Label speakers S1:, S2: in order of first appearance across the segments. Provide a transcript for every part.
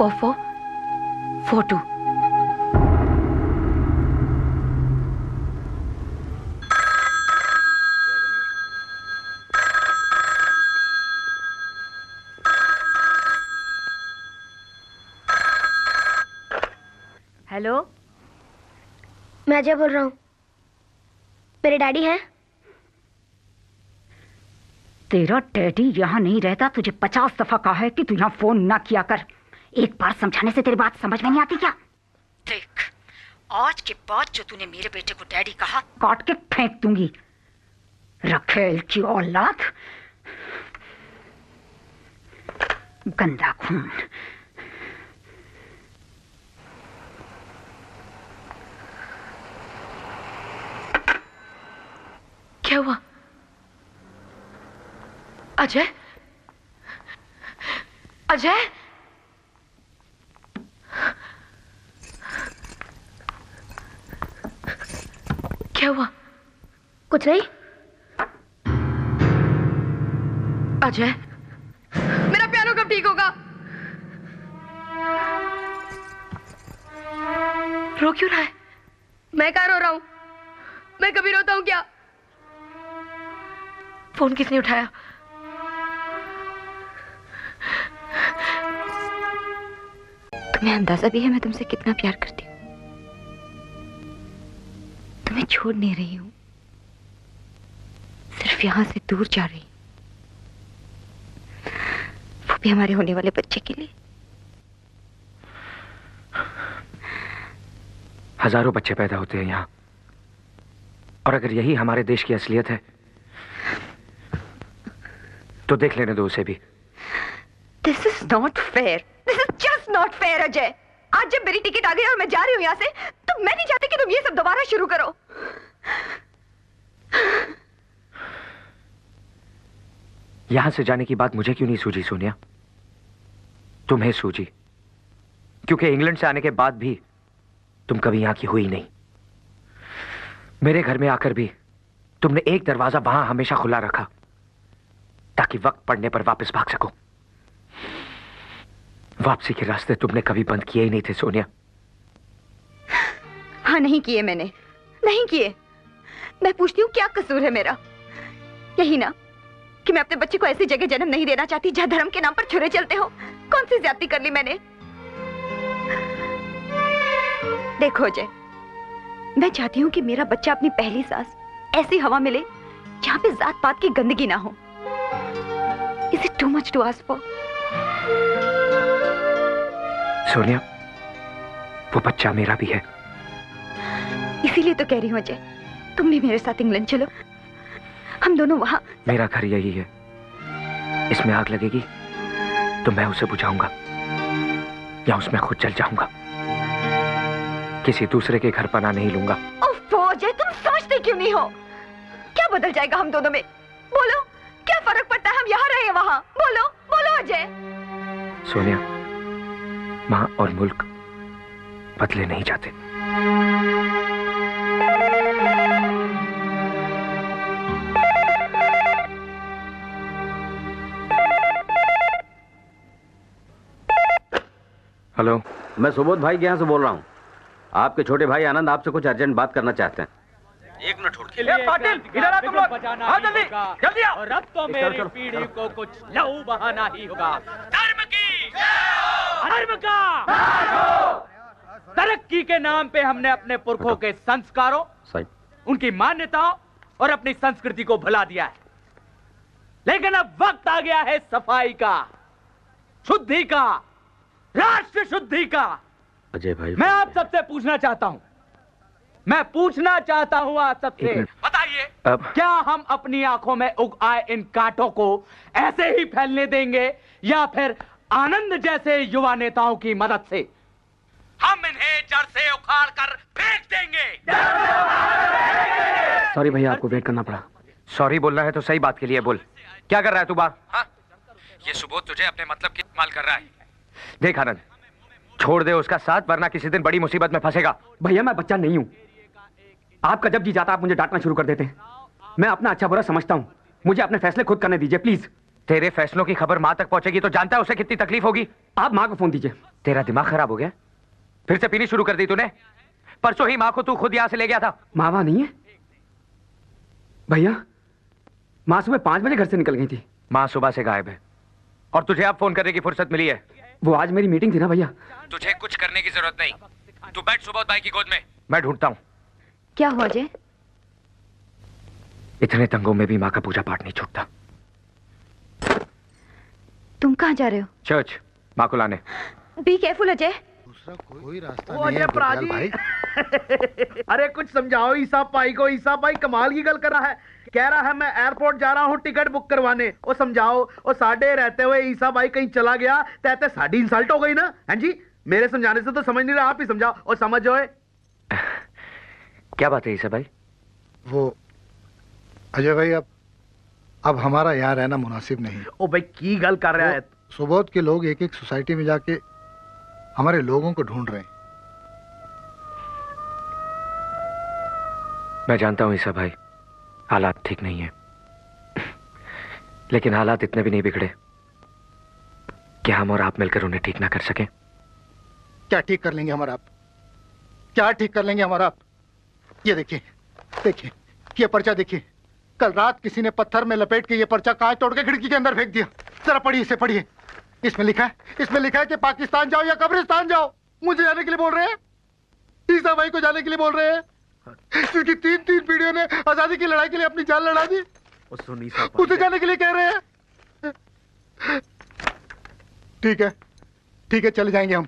S1: 4442।
S2: Hello,
S3: मैं अजय बोल रहा हूँ। मेरे डैडी हैं?
S4: तेरा डैडी यहाँ नहीं रहता। तुझे 50 दफा कहा है कि तू यहाँ फोन ना किया कर। एक बार समझाने से तेरी बात समझ में नहीं आती क्या? देख, आज के बाद जो तूने मेरे बेटे को डैडी कहा, काट के फेंक दूंगी। रखेल की औलाद, गंदा खून।
S1: क्या हुआ? अजय? अजय? क्या हुआ?
S3: कुछ नहीं।
S1: अजय, मेरा पियानो कब ठीक होगा? रो क्यों रहा है?
S3: मैं कहाँ रो रहा हूँ? मैं कभी रोता हूँ क्या?
S1: फोन किसने उठाया?
S2: तुम्हें अंदाजा भी है मैं तुमसे कितना प्यार करती हूँ। तुम्हें छोड़ नहीं रही हूँ, सिर्फ यहां से दूर जा रही हूँ, वो भी हमारे होने वाले बच्चे के लिए।
S5: हजारों बच्चे पैदा होते हैं यहाँ, और अगर यही हमारे देश की असलियत है तो देख लेने दो उसे भी।
S2: This is not fair, this is just not fair Ajay. आज जब मेरी टिकट आ गई और मैं जा रही हूँ यहाँ से, तो मैं नहीं चाहती कि तुम ये सब दोबारा शुरू करो।
S5: यहां से जाने की बात मुझे क्यों नहीं सूझी सोनिया? तुम्हें सूझी क्योंकि इंग्लैंड से आने के बाद भी तुम कभी यहां की हुई नहीं। मेरे घर में आकर भी तुमने एक दरवाजा वहां हमेशा खुला रखा ताकि वक्त पड़ने पर वापस भाग सको। वापसी के रास्ते तुमने कभी बंद किए ही नहीं थे सोनिया।
S2: हाँ, नहीं किए मैंने, नहीं किए। मैं पूछती हूँ क्या कसूर है मेरा? यही ना कि मैं अपने बच्चे को ऐसी जगह जन्म नहीं देना चाहती जहाँ धर्म के नाम पर छुरे चलते हो। कौन सी ज्यादती कर ली मैंने? देखो अजय, मैं चाहती हूँ कि मेरा बच्चा अपनी पहली सांस ऐसी हवा मिले जहाँ पे जात पात की गंदगी ना हो। Is it too much to ask for?
S5: Sonia, वो बच्चा मेरा भी है।
S2: इसीलिए तो कह रही हूँ अजय, तुम भी मेरे साथ इंग्लैंड चलो। हम दोनों वहां।
S5: मेरा घर यही है। इसमें आग लगेगी तो मैं उसे बुझाऊंगा या उसमें खुद जल जाऊंगा। किसी दूसरे के घर पनाह नहीं लूंगा।
S2: ओफ अजय, तुम समझते क्यों नहीं हो? क्या बदल जाएगा हम दोनों में? बोलो, क्या फर्क पड़ता है हम यहाँ रहे हैं वहां? बोलो बोलो अजय।
S5: सोनिया, माँ और मुल्क बदले नहीं जाते। हेलो,
S6: मैं सुबोध भाई के यहाँ से बोल रहा हूँ। आपके छोटे भाई आनंद आपसे कुछ अर्जेंट बात करना चाहते हैं।
S7: एक मिनट छोड़ के। पाटिल, इधर आ तुम लोग। आओ जल्दी, जल्दी आओ। और अब तो मेरी पीढ़ी को कुछ लहू बहाना ही होगा। धर्म की जय हो, धर्म का तरक्की के नाम पे हमने अपने पुरखों के संस्कारों, उनकी मान्यताओं और अपनी संस्कृति को भुला दिया है। लेकिन अब वक्त आ गया है सफाई का, शुद्धि का, राष्ट्र शुद्धि का।
S6: अजय भाई,
S7: मैं आप सबसे पूछना चाहता हूं, मैं पूछना चाहता हूं आप सबसे, बताइए क्या हम अपनी आंखों में उग आए इन कांटों को ऐसे ही फैलने देंगे या फिर आनंद जैसे युवा नेताओं की मदद से हम इन्हें जड़ से उखाड़ कर फेंक देंगे?
S5: सॉरी भैया, आपको वेट करना पड़ा। सॉरी बोलना है तो सही बात के लिए बोल। क्या कर रहा है तू बाहर? हाँ? ये सुबोध तुझे अपने मतलब की इस्तेमाल कर रहा है। देख आनंद, छोड़ दे उसका साथ वरना किसी दिन बड़ी मुसीबत में फंसेगा।
S8: भैया मैं बच्चा नहीं हूं। आपका जब जी जाता आप मुझे डांटना शुरू कर देते हैं। मैं अपना अच्छा बुरा समझता हूं। मुझे अपने फैसले खुद करने दीजिए प्लीज।
S5: तेरे फैसलों की खबर माँ तक पहुंचेगी तो जानता है उसे कितनी तकलीफ होगी।
S8: आप माँ को फोन दीजिए।
S5: तेरा दिमाग खराब हो गया? फिर से पीनी शुरू कर दी तूने? परसों ही माँ को तू खुद यहां से ले गया था।
S8: माँ वहां नहीं है भैया। माँ सुबह 5 बजे घर से निकल गई थी।
S5: माँ सुबह से गायब है और तुझे अब फोन करने की फुर्सत मिली है।
S8: वो आज मेरी मीटिंग थी ना भैया।
S5: तुझे कुछ करने की जरूरत नहीं, तू बैठ सुबोध भाई की गोद में, मैं ढूंढता हूँ।
S2: क्या हुआ अजय?
S5: इतने तंगों में भी माँ का पूजा पाठ नहीं छूटता।
S2: तुम कहाँ जा रहे हो?
S5: चर्च, माँ को लाने।
S2: Be careful Ajay.
S9: दूसरा कोई रास्ता
S10: वो
S9: नहीं है
S10: प्राजी
S9: भाई।
S10: अरे कुछ समझाओ ईसा भाई को। ईसा भाई कमाल की गल कर रहा है, कह रहा है मैं एयरपोर्ट जा रहा हूँ टिकट बुक करवाने। वो समझाओ, वो साढ़े रहते हुए ईसा भाई कहीं चला गया तो साड़ी इंसल्ट हो गई ना। हैं जी, मेरे समझाने से तो समझ नहीं रहा, आप ही समझाओ और समझ जाओ।
S5: क्या बात है ईसा भाई?
S9: वो अजय भाई, अब हमारा यहाँ रहना मुनासिब नहीं।
S10: ओ भाई की गल कर रहा है।
S9: सुबोध के लोग एक एक सोसाइटी में जाके हमारे लोगों को ढूंढ रहे हैं।
S5: मैं जानता हूं ईसा भाई, हालात ठीक नहीं है, लेकिन हालात इतने भी नहीं बिगड़े कि हम और आप मिलकर उन्हें ठीक ना कर सकें।
S9: क्या ठीक कर लेंगे हमारा आप? क्या ठीक कर लेंगे हमारा आप? ये देखिए, देखिए ये पर्चा देखिए। कल रात किसी ने पत्थर में लपेट के ये पर्चा कांच तोड़ के खिड़की के अंदर फेंक दिया। जरा पढ़िए, इसे पढ़िए। इसमें लिखा है कि पाकिस्तान जाओ या कब्रिस्तान जाओ। मुझे जाने के लिए बोल रहे हैं, ईसा भाई को जाने के लिए बोल रहे हैं, क्योंकि 3 पीढ़ियों ने आजादी की लड़ाई के लिए अपनी जान लड़ा दी। उसे जाने के लिए कह रहे हैं। ठीक है, चले जाएंगे हम।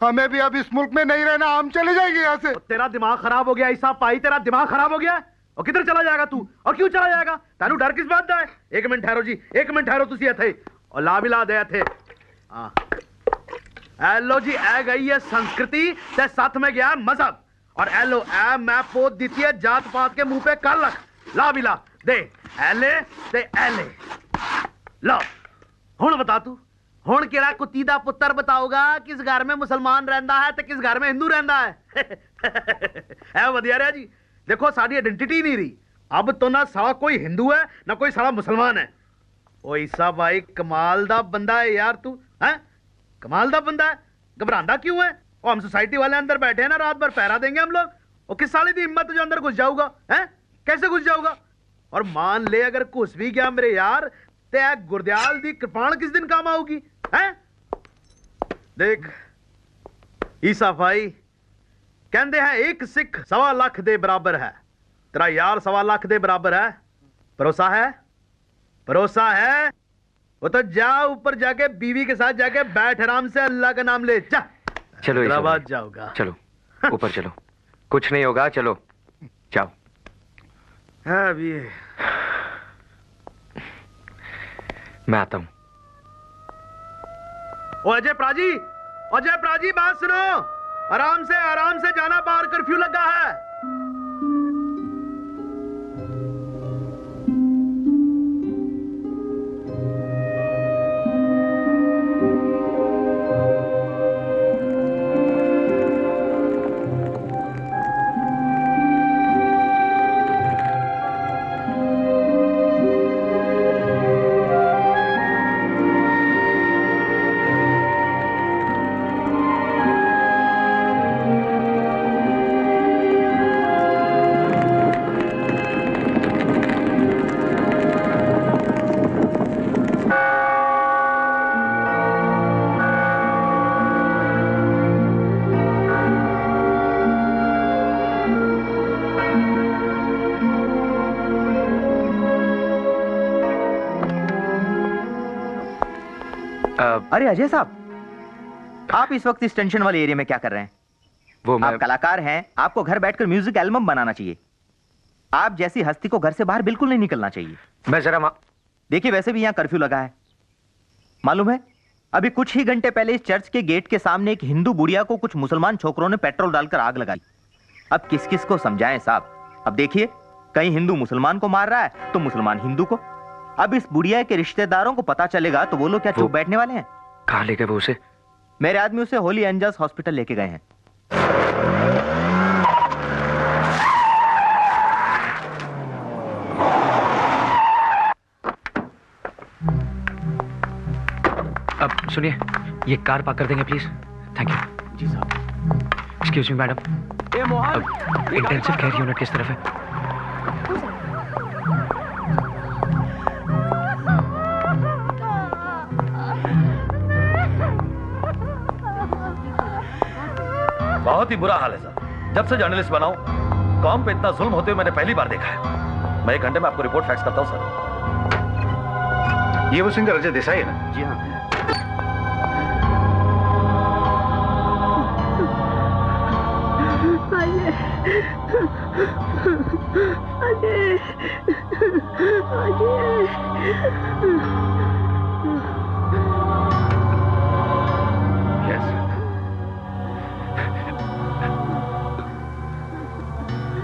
S9: हमें भी अब इस मुल्क में नहीं रहना, हम चले जाएंगे यहाँ से।
S10: तेरा दिमाग खराब हो गया ईसा भाई, तेरा दिमाग खराब हो गया। और किधर चला जाएगा तू, और क्यों चला जाएगा? तानू डर किस बात दा है? एक मिनट ठहरो जी, एक मिनट ठहरो। तुसी इथे और ला भी ला दे थे। हाँ एलो जी, ए गई है संस्कृति ते साथ में गया मजहब। और एलो ए मैं पोत दी है जात पात के मुंह पे कल रख। ला भी ला दे एले ते एले। लो हुण बता तू, हुण केड़ा कुत्ती दा पुत्तर बताओगा किस घर में मुसलमान रहंदा है ते किस घर में हिंदू रहंदा है? है वधिया रहा जी। देखो साड़ी आइडेंटिटी नहीं रही। अब तो ना साला कोई हिंदू है ना कोई साला मुसलमान है। ओ ईसा भाई कमाल दा बंदा है यार तू, हैं? कमाल दा बंदा है। घबरांदा क्यों है? ओ हम सोसाइटी वाले अंदर बैठे हैं ना, रात भर पहरा देंगे हम लोग। ओ किस साले दी हिम्मत जो अंदर घुस जाऊगा? हैं? कैसे घुस जाऊगा? और मान ले अगर घुस भी गया मेरे यार, ते गुरदयाल दी कृपाण किस दिन काम आऊगी? हैं? देख ईसा भाई कहते हैं एक सिख 1.25 लाख दे बराबर है। तेरा यार 1.25 लाख दे बराबर है। भरोसा है? भरोसा है? वो तो जा ऊपर जाके बीवी के साथ जाके बैठ आराम से, अल्लाह का नाम ले। जा
S5: चलो
S10: हैदराबाद जाओगा।
S5: चलो ऊपर चलो, कुछ नहीं होगा, चलो जाओ।
S10: है अभी
S5: मैं आता हूं।
S10: ओ अजय प्राजी बात सुनो। आराम से जाना, बाहर कर्फ्यू लगा है।
S11: अरे अजय साहब, आप इस वक्त इस टेंशन वाले एरिया में क्या कर रहे हैं?
S5: वो
S11: आप कलाकार हैं, आपको घर बैठकर म्यूजिक एल्बम बनाना चाहिए। आप जैसी हस्ती को घर से बाहर बिल्कुल नहीं निकलना चाहिए।
S5: मैं जरा
S11: देखिए, वैसे भी यहाँ कर्फ्यू लगा है, मालूम है? अभी कुछ ही घंटे पहले इस चर्च के गेट के सामने एक हिंदू बुढ़िया को कुछ मुसलमान छोकरों ने पेट्रोल डालकर आग लगाई। अब किस किस को समझाएं साहब? अब देखिए, कहीं हिंदू मुसलमान को मार रहा है तो मुसलमान हिंदू को। अब इस बुढ़िया के रिश्तेदारों को पता चलेगा तो वो लोग क्या चुप बैठने वाले हैं?
S5: कहाँ ले गए वो उसे?
S11: मेरे आदमी उसे होली एंजल्स हॉस्पिटल लेके गए हैं।
S5: सुनिए, ये कार पार्क कर देंगे प्लीज। Thank you.
S10: जी साहब।
S5: Excuse me madam, intensive care unit किस तरफ है?
S12: बहुत ही बुरा हाल है सर। जब से जर्नलिस्ट बनाऊं, कॉम पे इतना जुल्म होते हुए मैंने पहली बार देखा है। मैं 1 घंटे में आपको रिपोर्ट फैक्स करता हूं सर।
S10: ये वो सिंगर अजय देसाई है ना?
S11: जी हाँ।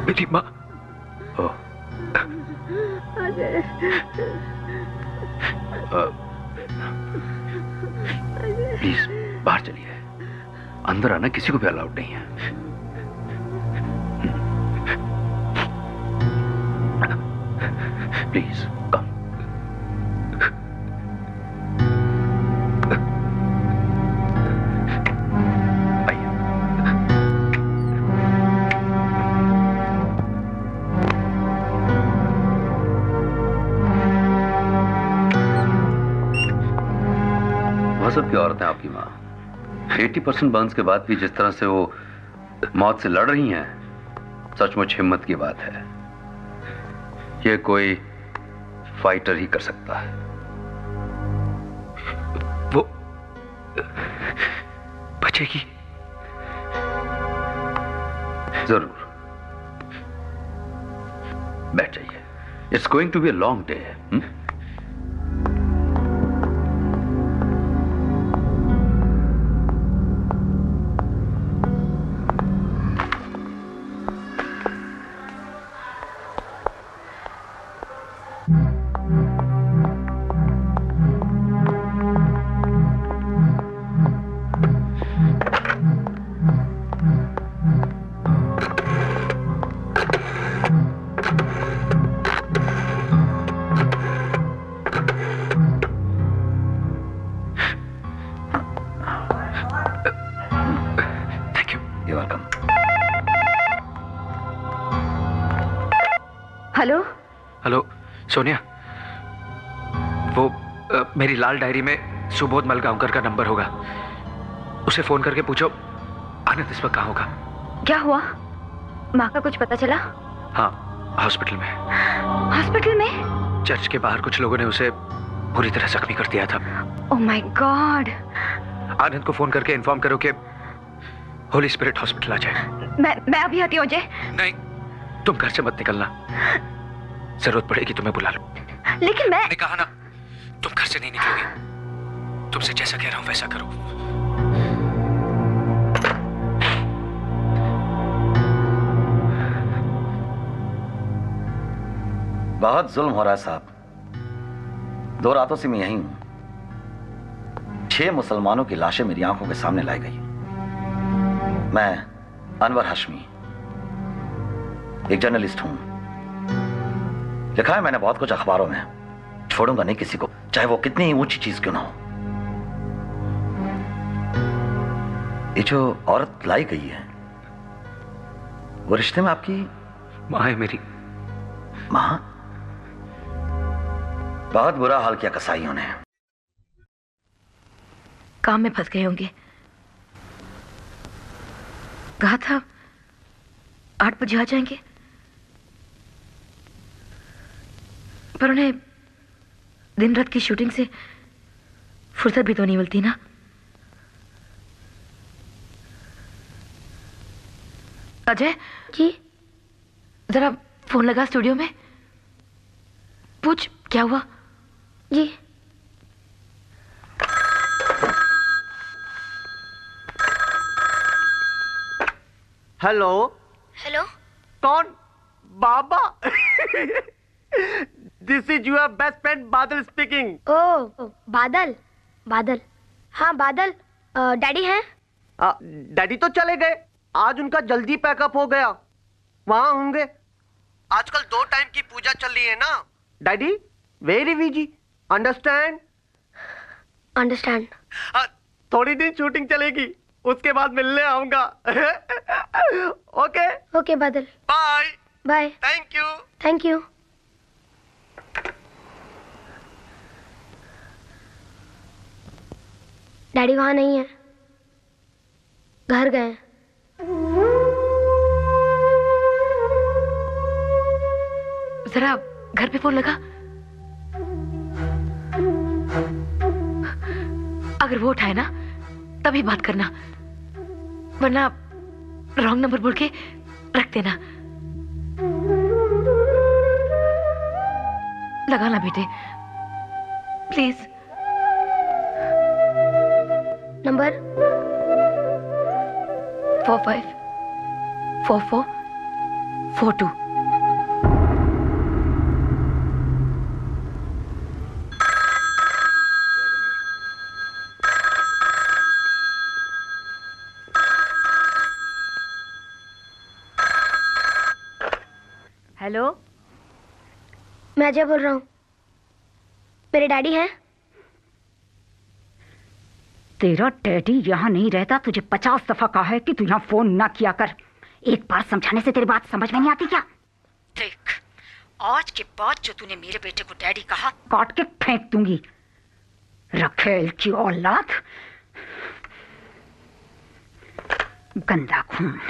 S5: मेरी माँ।
S12: प्लीज बाहर चलिए, अंदर आना किसी को भी अलाउड नहीं है। Please come.
S13: गजब की औरत है आपकी माँ। 80% बर्न्स के बाद भी जिस तरह से वो मौत से लड़ रही हैं, सचमुच हिम्मत की बात है। ये कोई फाइटर ही कर सकता है।
S5: वो बचेगी
S13: जरूर। बैठ जाइए। It's going to be a long day.
S2: Hello
S5: hello Sonia, वो मेरी लाल डायरी में सुबोध मलगांवकर का नंबर होगा, उसे फोन करके पूछो आनंद इस वक्त कहाँ होगा।
S2: क्या हुआ? माँ का कुछ पता चला?
S5: हाँ, हॉस्पिटल में।
S2: हॉस्पिटल में?
S5: चर्च के बाहर कुछ लोगों ने उसे बुरी तरह जख्मी कर दिया था।
S2: Oh my God.
S5: आनंद को फोन करके इन्फॉर्म करो कि होली स्पिरिट हॉस्पिटल आ जाए।
S2: मैं अभी आती हूँ अजय।
S5: नहीं, तुम घर से मत निकलना, जरूरत पड़ेगी तुम्हें बुला लो।
S2: लेकिन मैंने
S5: कहा ना, तुम घर से नहीं निकलोगे। तुमसे जैसा कह रहा हूं वैसा करो।
S12: बहुत जुल्म हो रहा है साहब। 2 रातों से मैं यहीं हूं। 6 मुसलमानों की लाशें मेरी आंखों के सामने लाई गई। मैं अनवर हाशमी, एक जर्नलिस्ट हूं। लिखा है मैंने बहुत कुछ अखबारों में, छोड़ूंगा नहीं किसी को, चाहे वो कितनी ऊंची चीज क्यों ना हो। ये जो औरत लाई गई है, वो रिश्ते में आपकी
S5: माँ है मेरी।
S12: माँ? बहुत बुरा हाल किया कसाईयों ने।
S1: काम में फंस गए होंगे। कहा था 8 बजे आ जाएंगे, पर उन्हें दिन रात की शूटिंग से फुर्सत भी तो नहीं मिलती ना। अजय
S3: जी,
S1: जरा फोन लगा स्टूडियो में, पूछ क्या हुआ।
S3: जी।
S14: हेलो।
S3: हेलो।
S14: कौन? बाबा। This is your best friend Badal speaking.
S3: ओ बादल। बादल, हाँ बादल। डैडी हैं?
S14: डैडी तो चले गए, आज उनका जल्दी पैकअप हो गया, वहां होंगे। आजकल 2 टाइम की पूजा चल रही है ना। Daddy very busy, understand?
S3: Understand.
S14: थोड़ी दिन शूटिंग चलेगी, उसके बाद मिलने आऊंगा। Okay
S3: okay Badal,
S14: bye
S3: bye.
S14: Thank you.
S3: Thank you. Daddy वहां नहीं है, घर गए।
S1: जरा घर पे फोन लगा, अगर वो उठाए ना तभी बात करना, वरना रॉन्ग नंबर बोल के रख देना। लगाना बेटे प्लीज।
S3: नंबर
S1: 454442।
S4: हेलो,
S3: मैं अजय बोल रहा हूँ। मेरे डैडी हैं?
S4: तेरा डैडी यहाँ नहीं रहता, तुझे 50 दफा कहा है कि तू यहाँ फोन ना किया कर। एक बार समझाने से तेरी बात समझ में नहीं आती क्या? देख, आज के बाद जो तूने मेरे बेटे को डैडी कहा, काट के फेंक दूंगी। रखेल की औलाद, गंदा खून।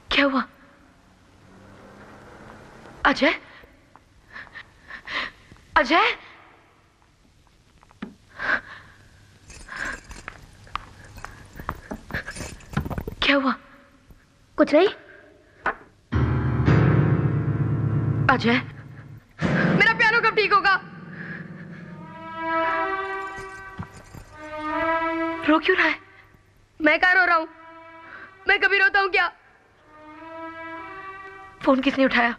S1: क्या हुआ? अजय, अजय, क्या हुआ?
S3: कुछ नहीं।
S1: अजय,
S2: मेरा पियानो कब ठीक होगा?
S1: रो क्यों रहा है?
S2: मैं क्या रो रहा हूं? मैं कभी रोता हूं क्या?
S1: फोन किसने उठाया?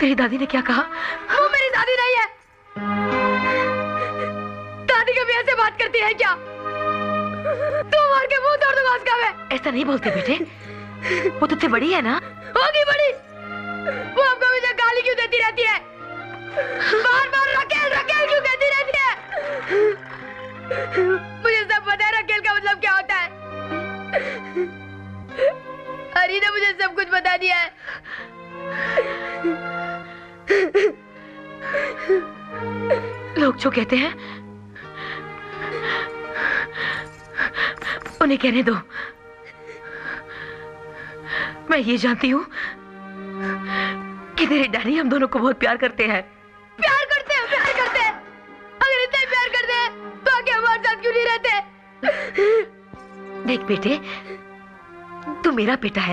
S1: तेरी दादी ने क्या कहा?
S2: वो मेरी दादी नहीं है। दादी कभी ऐसे बात करती है क्या? तू मार के मुंह तोड़ दूंगा उसका मैं।
S1: ऐसा नहीं बोलते बेटे, वो तुझसे बड़ी है ना?
S2: होगी बड़ी। वो आपको मुझे गाली क्यों देती रहती है? बार बार रकेल रकेल क्यों कहती रहती है? मुझे सब पता है रकेल का मतलब क्या होता है। हरी ने मुझे सब कुछ बता दिया है।
S1: लोग जो कहते हैं उन्हें कहने दो। मैं ये जानती हूँ कि तेरे डैडी हम दोनों को बहुत प्यार करते हैं।
S2: प्यार करते हैं, प्यार करते हैं। अगर इतना ही प्यार करते हैं तो आगे हमारे साथ क्यों नहीं रहते?
S1: देख बेटे, तू मेरा बेटा है ना?